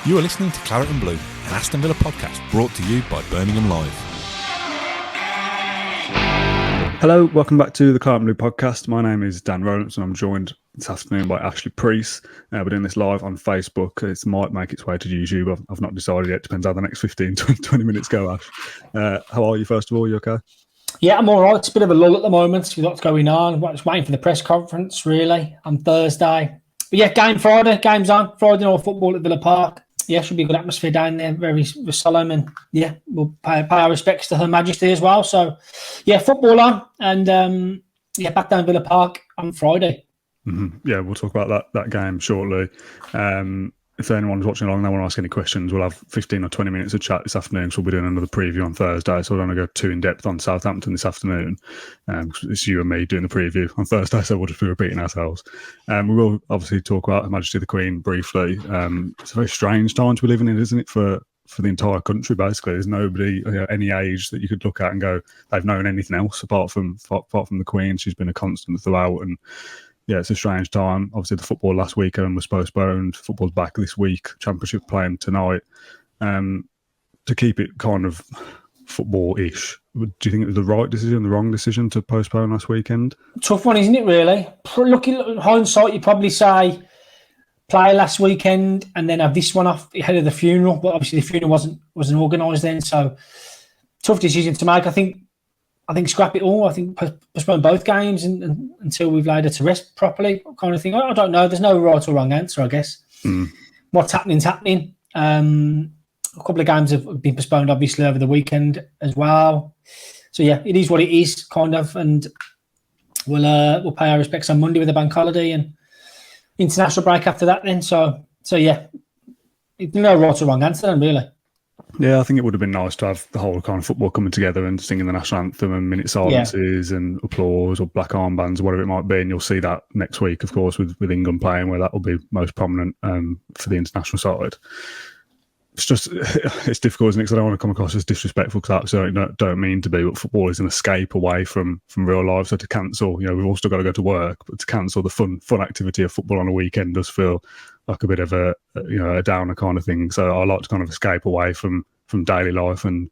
You are listening to Claret and Blue, an Aston Villa podcast brought to you by Birmingham Live. Hello, welcome back to the Claret and Blue podcast. My name is Dan Rowlands and I'm joined this afternoon by Ashley Priest. We're doing this live on Facebook. It might make its way to YouTube. I've not decided yet. Depends how the next 15, 20 minutes go, Ash. How are you, first of all? You okay? Yeah, I'm all right. It's a bit of a lull at the moment. We've got what's going on. I'm just waiting for the press conference, really, on Thursday. But yeah, game Friday. Game's on. Friday night football at Villa Park. Yeah, should be a good atmosphere down there. Very solemn. And yeah, we'll pay our respects to Her Majesty as well. So yeah, football on. And back down Villa Park on Friday. Mm-hmm. Yeah, we'll talk about that game shortly. If anyone's watching along, they want to ask any questions, we'll have 15 or 20 minutes of chat this afternoon. So we'll be doing another preview on Thursday. So I don't want to go too in depth on Southampton this afternoon. It's you and me doing the preview on Thursday, so we'll just be repeating ourselves. We will obviously talk about Her Majesty the Queen briefly. It's a very strange time to be living in, isn't it, for the entire country, basically. There's nobody any age that you could look at and go, they've known anything else apart from the Queen. She's been a constant throughout, and yeah, it's a strange time. Obviously, the football last weekend was postponed. Football's back this week. Championship playing tonight. To keep it kind of football-ish, do you think it was the right decision, the wrong decision to postpone last weekend? Tough one, isn't it, really? Looking at hindsight, you'd probably say play last weekend and then have this one off ahead of the funeral. But obviously, the funeral wasn't organised then. So, tough decision to make. I think scrap it all. I think postpone both games until we've laid it to rest properly, kind of thing. I don't know. There's no right or wrong answer, I guess. What's happening's happening. A couple of games have been postponed, obviously, over the weekend as well. So yeah, it is what it is, kind of. And we'll pay our respects on Monday with a bank holiday and international break after that. Then, so yeah, no right or wrong answer, then, really. Yeah, I think it would have been nice to have the whole kind of football coming together and singing the national anthem and minute silences and applause or black armbands or whatever it might be. And you'll see that next week, of course, with England playing, where that will be most prominent for the international side. It's difficult, isn't it? Because I don't want to come across as disrespectful, because I absolutely don't mean to be, but football is an escape away from real life. So to cancel, we've all still got to go to work, but to cancel the fun activity of football on a weekend does feel like a bit of a downer kind of thing. So I like to kind of escape away from daily life, and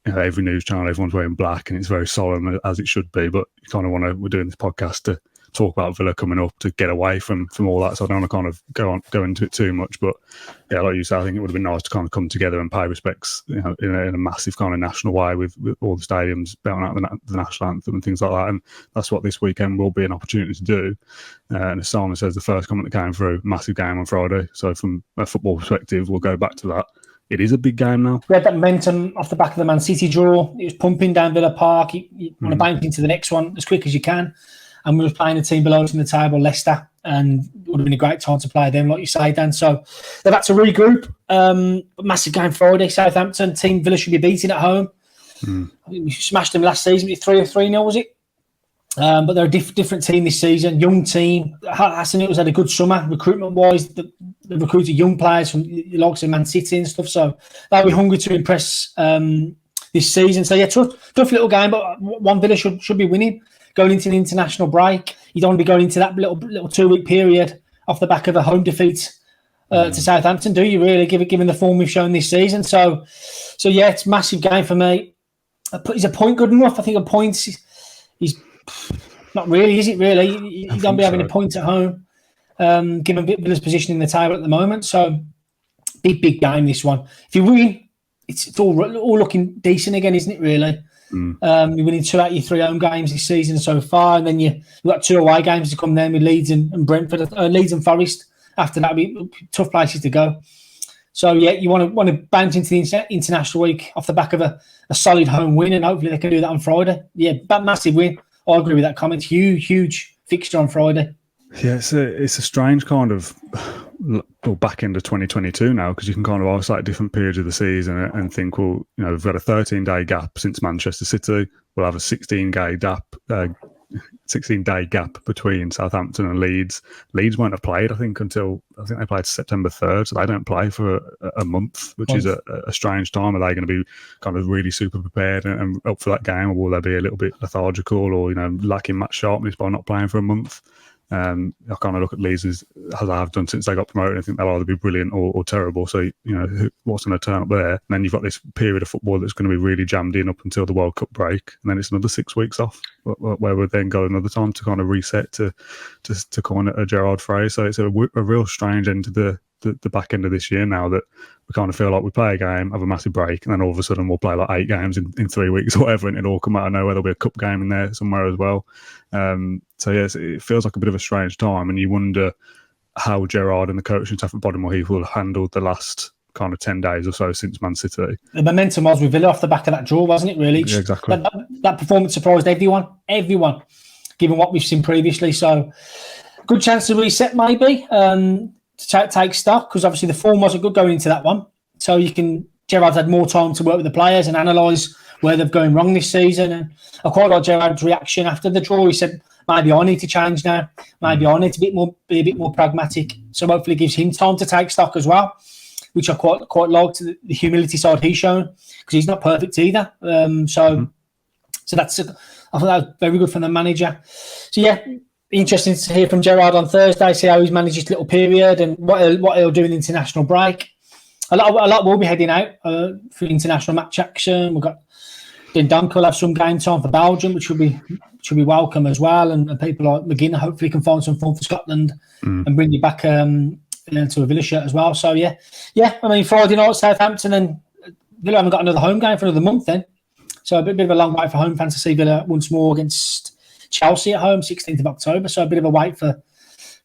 every news channel, everyone's wearing black and it's very solemn, as it should be. But you kind of we're doing this podcast to talk about Villa coming up, to get away from all that. So I don't want to kind of go into it too much. But yeah, like you said, I think it would have been nice to kind of come together and pay respects, in a massive kind of national way with all the stadiums belting out the national anthem and things like that. And that's what this weekend will be an opportunity to do. And as Simon says, the first comment that came through, massive game on Friday. So from a football perspective, we'll go back to that. It is a big game now. We had that momentum off the back of the Man City draw. It was pumping down Villa Park. You want to bank into the next one as quick as you can. And we were playing a team below us in the table, Leicester, and it would have been a great time to play them, like you say, Dan. So they've had to regroup. Massive game Friday, Southampton. Team Villa should be beating at home. I think we smashed them last season. 3-0, was it? But they're a different team this season. Young team. Aston Villa had a good summer recruitment-wise. They recruited young players from the likes of Man City and stuff. So they'll be hungry to impress this season. So yeah, tough little game, but one Villa should be winning. Going into the international break, you don't want to be going into that little 2-week period off the back of a home defeat to Southampton, do you really? Given the form we've shown this season, so yeah, it's a massive game for me. Is a point good enough? I think a point is not really, is it? Really, you don't be having a point at home, given Villa's position in the table at the moment. So big game this one. If you win, it's all looking decent again, isn't it? Really. You're winning 2 out of your 3 home games this season so far, and then you've got 2 away games to come then with Leeds and Brentford, Leeds and Forest. After that, it'll be tough places to go. So yeah, you want to bounce into the international week off the back of a solid home win, and hopefully they can do that on Friday. Yeah, massive win. I agree with that comment. Huge fixture on Friday. Yeah, it's a strange kind of back end of 2022 now, because you can kind of isolate different periods of the season and think, well, we've got a 13-day gap since Manchester City. We'll have a 16-day gap between Southampton and Leeds. Leeds won't have played, I think they played September 3rd, so they don't play for a month, which is a strange time. Are they going to be kind of really super prepared and up for that game, or will they be a little bit lethargical or lacking match sharpness by not playing for a month? I kind of look at Leeds as I have done since they got promoted. I think they'll either be brilliant or terrible. So, what's going to turn up there? And then you've got this period of football that's going to be really jammed in up until the World Cup break. And then it's another 6 weeks off, where we'll then go another time to kind of reset to coin a Gerrard phrase. So it's a real strange end to the back end of this year now, that we kind of feel like we play a game, have a massive break, and then all of a sudden we'll play like 8 games in 3 weeks or whatever, and it'll all come out of nowhere. There'll be a cup game in there somewhere as well. So yes, it feels like a bit of a strange time, and you wonder how Gerrard and the coaching staff at Bodymoor Heath will have handled the last kind of 10 days or so since Man City. The momentum was with Villa off the back of that draw, wasn't it, really? Yeah, exactly. That performance surprised everyone, given what we've seen previously. So good chance to reset maybe, to take stock, because obviously the form wasn't good going into that one. So Gerrard's had more time to work with the players and analyse where they've gone wrong this season. And I quite like Gerrard's reaction after the draw. He said, maybe I need to change now. Maybe I need to be a bit more pragmatic. So hopefully it gives him time to take stock as well, which I quite liked, the humility side he's shown, because he's not perfect either. So that's, I thought that was very good from the manager. So yeah, interesting to hear from Gerrard on Thursday, see how he's managed this little period and what he'll do in the international break. A lot will be heading out for international match action. We've got Dundalk will have some game time for Belgium, which will be welcome as well. And people like McGinn hopefully can find some fun for Scotland and bring you back to a Villa shirt as well. So yeah. I mean, Friday night Southampton, and Villa haven't got another home game for another month then. So a bit of a long wait for home fans to see Villa once more against Chelsea at home, 16th of October. So a bit of a wait for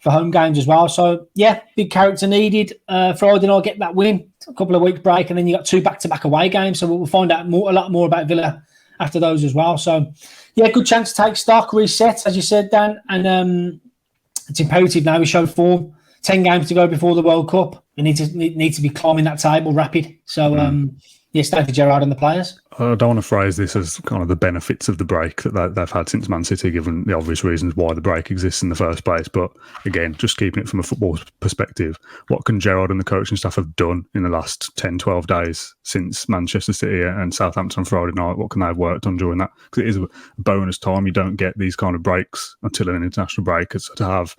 home games as well. So yeah, big character needed. Friday night, get that win, a couple of weeks break, and then you got 2 back-to-back away games. So we'll find out a lot more about Villa after those as well. So yeah, good chance to take stock, reset, as you said, Dan. And it's imperative now we show form. 10 games to go before the World Cup. We need to be climbing that table rapid. So it's time for Gerrard and the players. I don't want to phrase this as kind of the benefits of the break that they've had since Man City, given the obvious reasons why the break exists in the first place. But again, just keeping it from a football perspective, what can Gerrard and the coaching staff have done in the last 10, 12 days since Manchester City and Southampton on Friday night? What can they have worked on during that? Because it is a bonus time. You don't get these kind of breaks until an international break. So to have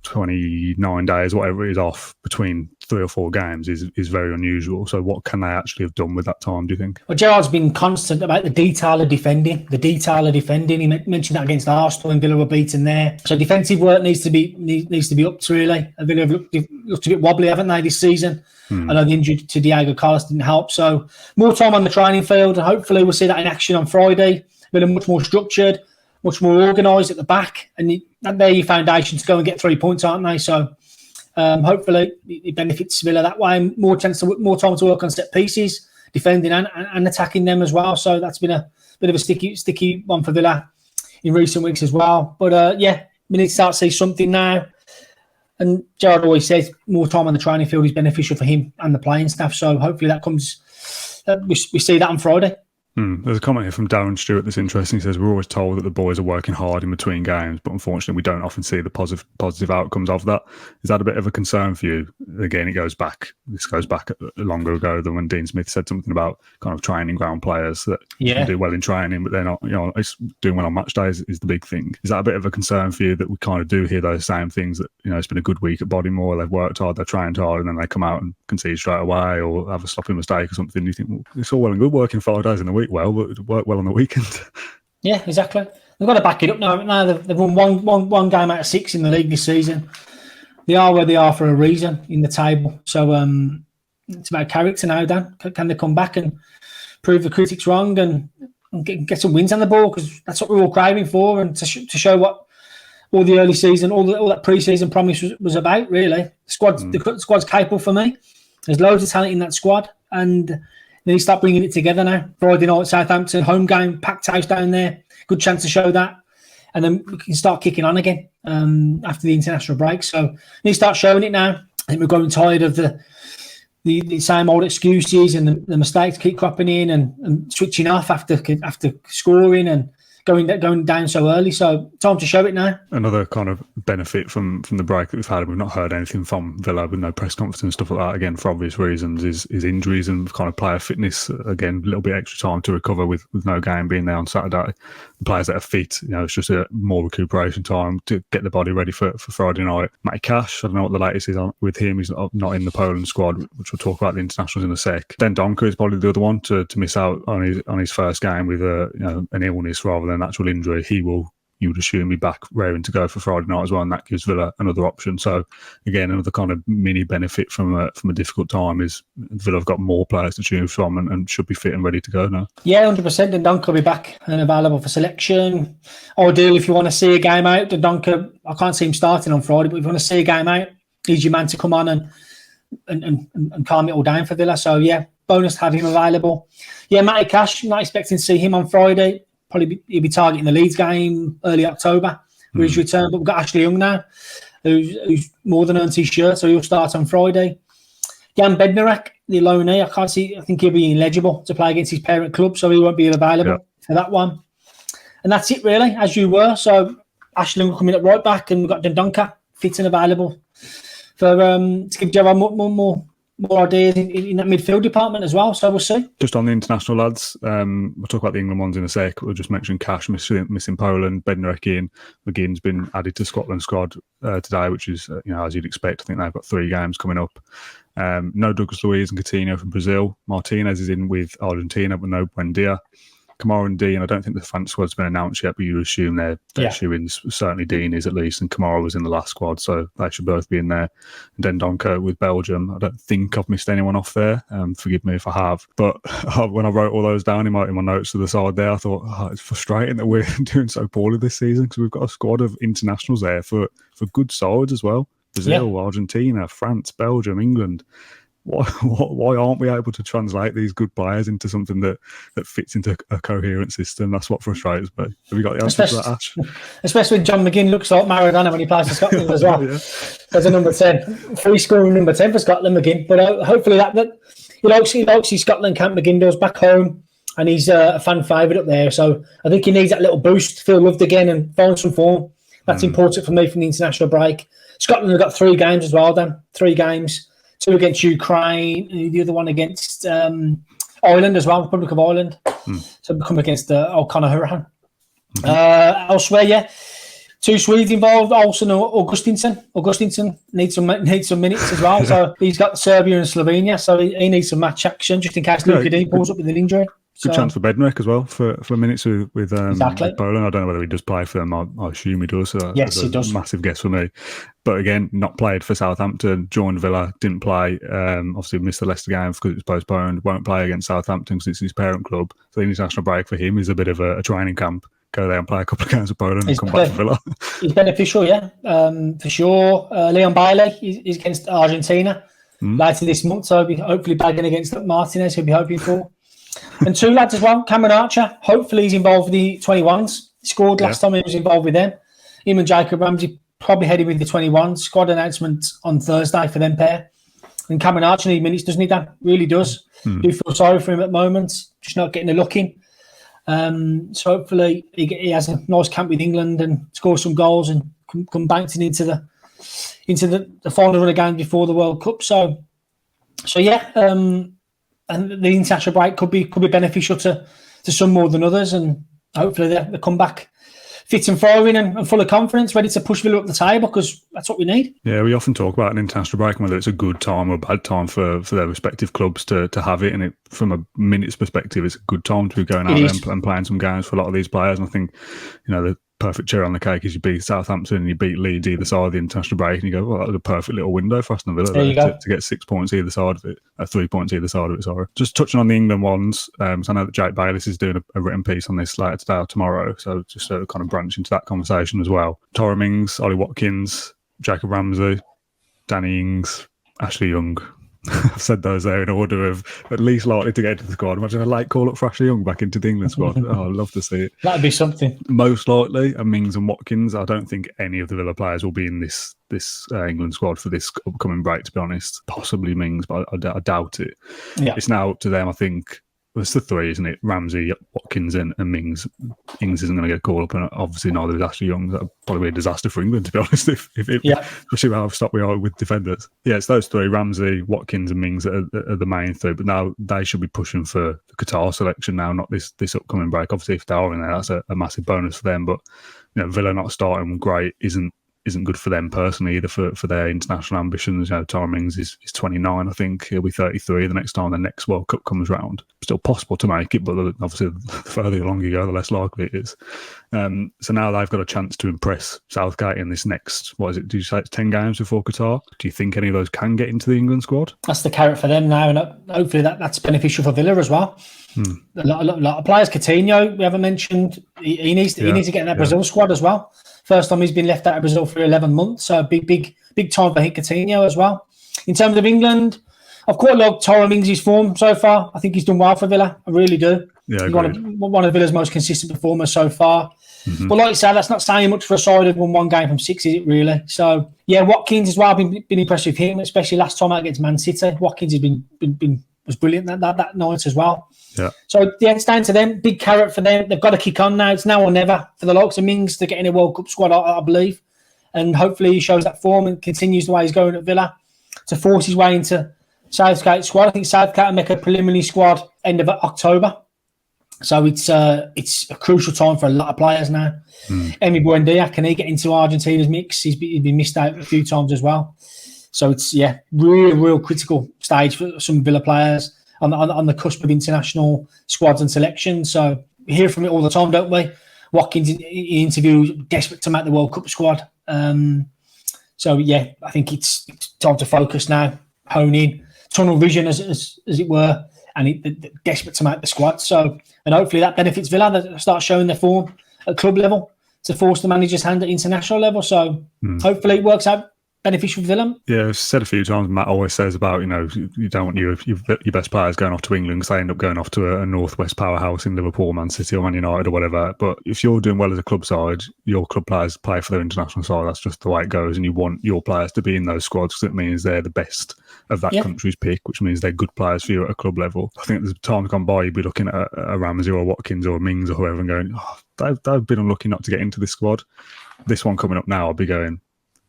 29 days, whatever it is, off between 3 or 4 games is very unusual. So what can they actually have done with that time, do you think? Well, Gerrard's been constant about the detail of defending. He mentioned that against Arsenal, and Villa were beaten there. So defensive work needs to be upped, really. Villa have looked a bit wobbly, haven't they, this season? I know the injury to Diego Carlos didn't help. So more time on the training field, and hopefully we'll see that in action on Friday. Villa much more structured, much more organised at the back, and they're your foundation to go and get 3 points, aren't they? So hopefully it benefits Villa that way. More time to work on set pieces, defending and attacking them as well. So that's been a bit of a sticky one for Villa in recent weeks as well. But we need to start to see something now. And Gerrard always says more time on the training field is beneficial for him and the playing staff. So hopefully that comes. We see that on Friday. There's a comment here from Darren Stewart that's interesting. He says, we're always told that the boys are working hard in between games, but unfortunately we don't often see the positive outcomes of that. Is that a bit of a concern for you? Again, this goes back longer ago than when Dean Smith said something about kind of training ground players that can do well in training, but they're not, it's doing well on match days is the big thing. Is that a bit of a concern for you that we kind of do hear those same things, that, it's been a good week at Bodymoor, they've worked hard, they're trained hard, and then they come out and concede straight away or have a sloppy mistake or something? You think, well, it's all well and good working 5 days in the week, but work well on the weekend. Yeah, exactly. They've got to back it up now, haven't they? They've won one game out of 6 in the league this season. They are where they are for a reason in the table. So it's about character now, Dan. Can they come back and prove the critics wrong and get some wins on the ball? Because that's what we're all craving for, and to show what all the early season, all that pre-season promise was about, really. The squad's capable for me. There's loads of talent in that squad, and then you start bringing it together now. Friday night, Southampton, home game, packed house down there. Good chance to show that. And then we can start kicking on again after the international break. So you start showing it now. I think we're growing tired of the same old excuses and the mistakes keep cropping in and switching off after scoring and going down so early. So time to show it now. Another kind of benefit from the break that we've had, we've not heard anything from Villa with no press conference and stuff like that, again, for obvious reasons, is injuries and kind of player fitness. Again, a little bit extra time to recover with no game being there on Saturday. The players that are fit, it's just a more recuperation time to get the body ready for Friday night. Matty Cash, I don't know what the latest is on with him. He's not in the Poland squad, which we'll talk about the internationals in a sec. Then Donker is probably the other one to miss out on his first game with an illness rather than an actual injury. He will, you would assume, be back raring to go for Friday night as well, and that gives Villa another option. So again, another kind of mini benefit from a difficult time is Villa have got more players to choose from and should be fit and ready to go now. Yeah, 100%. And Donker will be back and available for selection. Ideal if you want to see a game out. The Donker, I can't see him starting on Friday, but if you want to see a game out, he's your man to come on and calm it all down for Villa. So yeah, bonus to have him available. Yeah, Matty Cash, not expecting to see him on Friday. Probably he'll be targeting the Leeds game early October for his return. But we've got Ashley Young now, who's more than earned his shirt, so he'll start on Friday. Jan Bednarek, the loanee, I think he'll be ineligible to play against his parent club, so he won't be available for that one. And that's it really, as you were. So Ashley Young coming up right back, and we've got Dendoncker fit and available for to give Gerard more ideas in that midfield department as well. So we'll see. Just on the international lads, we'll talk about the England ones in a sec. We'll just mention Cash missing Poland, Bednarek in. McGinn's been added to Scotland squad today, which is, as you'd expect. I think they've got 3 games coming up. No Douglas Luiz and Coutinho from Brazil. Martinez is in with Argentina, but no Buendia. Kamara and Dean, I don't think the France squad's been announced yet, but you assume they're shoo-ins. Certainly Dean is at least, and Kamara was in the last squad, so they should both be in there. And Dendoncker with Belgium. I don't think I've missed anyone off there. Forgive me if I have. But when I wrote all those down in my notes to the side there, I thought, it's frustrating that we're doing so poorly this season because we've got a squad of internationals there for good sides as well. Brazil, Argentina, France, Belgium, England. Why aren't we able to translate these good players into something that fits into a coherent system? That's what frustrates me. Have you got the answer to that, Ash? Especially when John McGinn looks like Maradona when he plays for Scotland as well. As a number 10. Free scoring number 10 for Scotland, McGinn. But hopefully that he likes his Scotland camp, McGinn does, back home. And he's a fan favourite up there. So I think he needs that little boost to feel loved again and find some form. That's important for me from the international break. Scotland have got 3 games as well, Dan. 3 games. 2 against Ukraine, and the other one against Ireland as well, Republic of Ireland. So we come against O'Connor Hurahan. Elsewhere, 2 Swedes involved, Olsen and Augustinsson. Augustinsson needs some minutes as well. So he's got Serbia and Slovenia, so he needs some match action just in case Luka Dean pulls up with an injury. Good chance for Bednarek as well for minutes with Poland. I don't know whether he does play for them. I assume he does. Yes, he does. Massive guess for me. But again, not played for Southampton. Joined Villa, didn't play. Obviously missed the Leicester game because it was postponed. Won't play against Southampton because it's his parent club. So the international break for him is a bit of a training camp. Go there and play a couple of games with Poland and come back to Villa. He's beneficial, for sure. Leon Bailey is against Argentina later this month. So he'll be hopefully bagging against Martinez, he'll be hoping for. And 2 lads as well, Cameron Archer. Hopefully he's involved with the 21s. He scored last time he was involved with them. Him and Jacob Ramsey probably heading with the 21s. Squad announcement on Thursday for them pair. And Cameron Archer needs minutes, doesn't he, Dan? Really does. Do feel sorry for him at the moment. Just not getting a look in. So hopefully he has a nice camp with England and score some goals and come bouncing into the final run of games before the World Cup. So and the international break could be beneficial to some more than others, and hopefully they come back fit and firing and full of confidence, ready to push Villa up the table, because that's what we need. Yeah, we often talk about an international break and whether it's a good time or a bad time for their respective clubs to have it, and from a minutes perspective, it's a good time to be going out there and playing some games for a lot of these players. And I think, the perfect cherry on the cake is you beat Southampton and you beat Leeds either side of the international break, and you go, well, that was a perfect little window for Aston Villa to get 6 points either side of it, 3 points either side of it, sorry. Just touching on the England ones, so I know that Jake Bayliss is doing a written piece on this later today or tomorrow, so just to kind of branch into that conversation as well. Tyrone Mings, Ollie Watkins, Jacob Ramsey, Danny Ings, Ashley Young. I've said those there in order of at least likely to get into the squad. Imagine a late call up for Ashley Young back into the England squad. I'd love to see it. That'd be something. Most likely, Mings and Watkins. I don't think any of the Villa players will be in this England squad for this upcoming break, to be honest. Possibly Mings, but I doubt it. Yeah. It's now up to them, I think, it's the three, isn't it? Ramsey, Watkins, and Mings. Ings isn't going to get called up, and obviously neither is Ashley Young. That would probably be a disaster for England, to be honest. Especially how stopped we are with defenders. Yeah, it's those three: Ramsey, Watkins, and Mings are the main three. But now they should be pushing for the Qatar selection now, not this upcoming break. Obviously, if they are in there, that's a massive bonus for them. But Villa not starting great isn't good for them personally either for their international ambitions. Tyrone Mings is 29, I think. He'll be 33 the next time the next World Cup comes round. Still possible to make it, but obviously the further along you go, the less likely it is. So now they've got a chance to impress Southgate in this next, what is it, did you say it's 10 games before Qatar? Do you think any of those can get into the England squad? That's the carrot for them now, and hopefully that's beneficial for Villa as well. A lot of players. Coutinho, we haven't mentioned, he needs to get in that Brazil squad as well. First time he's been left out of Brazil for 11 months, so big time for Coutinho as well. In terms of England, I've quite liked Tyrone Mings' form so far. I think he's done well for Villa. I really do. Yeah, he's one of Villa's most consistent performers so far. Mm-hmm. But like you said, that's not saying much for a side who've won one game from 6, is it really? So, yeah, Watkins as well. I've been impressed with him, especially last time out against Man City. Watkins has was brilliant that night as well. Yeah. So, yeah, it's down to them. Big carrot for them. They've got to kick on now. It's now or never for the likes of Mings to get in a World Cup squad, I believe. And hopefully he shows that form and continues the way he's going at Villa to force his way into Southgate's squad. I think Southgate will make a preliminary squad end of October. So it's a crucial time for a lot of players now. Emi Buendia, can he get into Argentina's mix? He's been missed out a few times as well. So it's, real critical stage for some Villa players on the cusp of international squads and selections. So we hear from it all the time, don't we? Watkins in interview, desperate to make the World Cup squad. I think it's time to focus now, hone in, tunnel vision as it were, and desperate to make the squad. So, and hopefully that benefits Villa. They start showing their form at club level to force the manager's hand at international level. So hopefully it works out beneficial for Villa. Yeah, I've said a few times, Matt always says about, you don't want your best players going off to England because they end up going off to a northwest powerhouse in Liverpool, Man City or Man United or whatever. But if you're doing well as a club side, your club players play for their international side. That's just the way it goes. And you want your players to be in those squads because it means they're the best of that country's pick, which means they're good players for you at a club level. I think there's times gone by you'd be looking at a Ramsey or a Watkins or a Mings or whoever and going, they've been unlucky not to get into this squad. This one coming up now, I'll be going,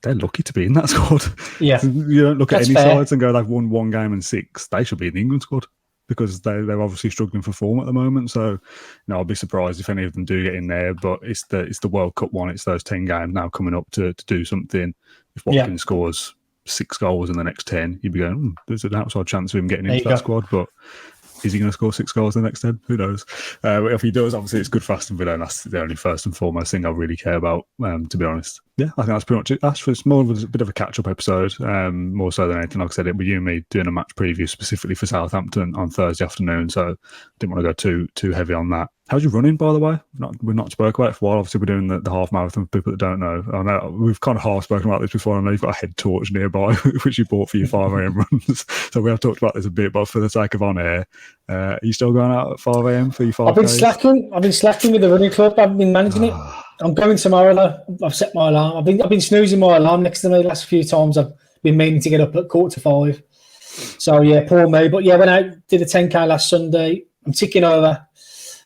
they're lucky to be in that squad. Yeah. You don't look at any sides and go, they've won one game and 6. They should be in the England squad because they're obviously struggling for form at the moment. So, I'll be surprised if any of them do get in there. But it's the World Cup one. It's those 10 games now coming up to do something. If Watkins scores 6 goals in the next 10, you'd be going, there's an outside chance of him getting into that squad. But is he going to score 6 goals in the next 10? Who knows? If he does, obviously it's good for Aston Villa, and that's the only first and foremost thing I really care about, to be honest. Yeah, I think that's pretty much it. It's more of a bit of a catch-up episode, more so than anything. Like I said, it was you and me doing a match preview specifically for Southampton on Thursday afternoon, so I didn't want to go too heavy on that. How's your running, by the way? We've not spoke about it for a while. Obviously, we're doing the half marathon for people that don't know. I know we've kind of half spoken about this before. I know you've got a head torch nearby, which you bought for your 5 a.m. runs. So we have talked about this a bit, but for the sake of on air, are you still going out at 5 a.m. for your 5 I've been slacking with the running club. I've been managing it. I'm going tomorrow though. I've set my alarm. I've been snoozing my alarm next to me the last few times. I've been meaning to get up at 4:45. So yeah, poor me. But yeah, when I did a 10K last Sunday, I'm ticking over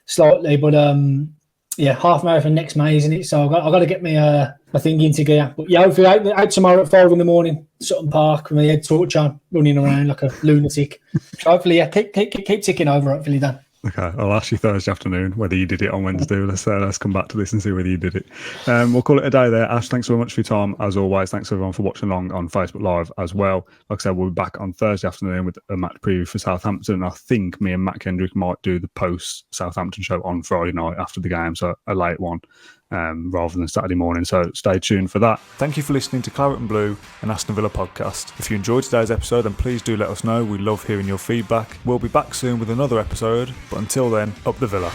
slightly. But half marathon next May, isn't it? So I've got to get my thing into gear. But yeah, hopefully out tomorrow at 5 a.m, Sutton Park, with my head torch on, running around like a lunatic. So hopefully, keep ticking over. Hopefully, Dan. Okay, I'll ask you Thursday afternoon whether you did it on Wednesday. Let's come back to this and see whether you did it. We'll call it a day there. Ash, thanks very much for your time, as always. Thanks everyone for watching along on Facebook Live as well. Like I said, we'll be back on Thursday afternoon with a match preview for Southampton. I think me and Matt Kendrick might do the post-Southampton show on Friday night after the game, so a late one. Rather than Saturday morning, so stay tuned for that. Thank you for listening to Claret and Blue, an Aston Villa podcast. If you enjoyed today's episode, then please do let us know. We love hearing your feedback. We'll be back soon with another episode, but until then, up the Villa.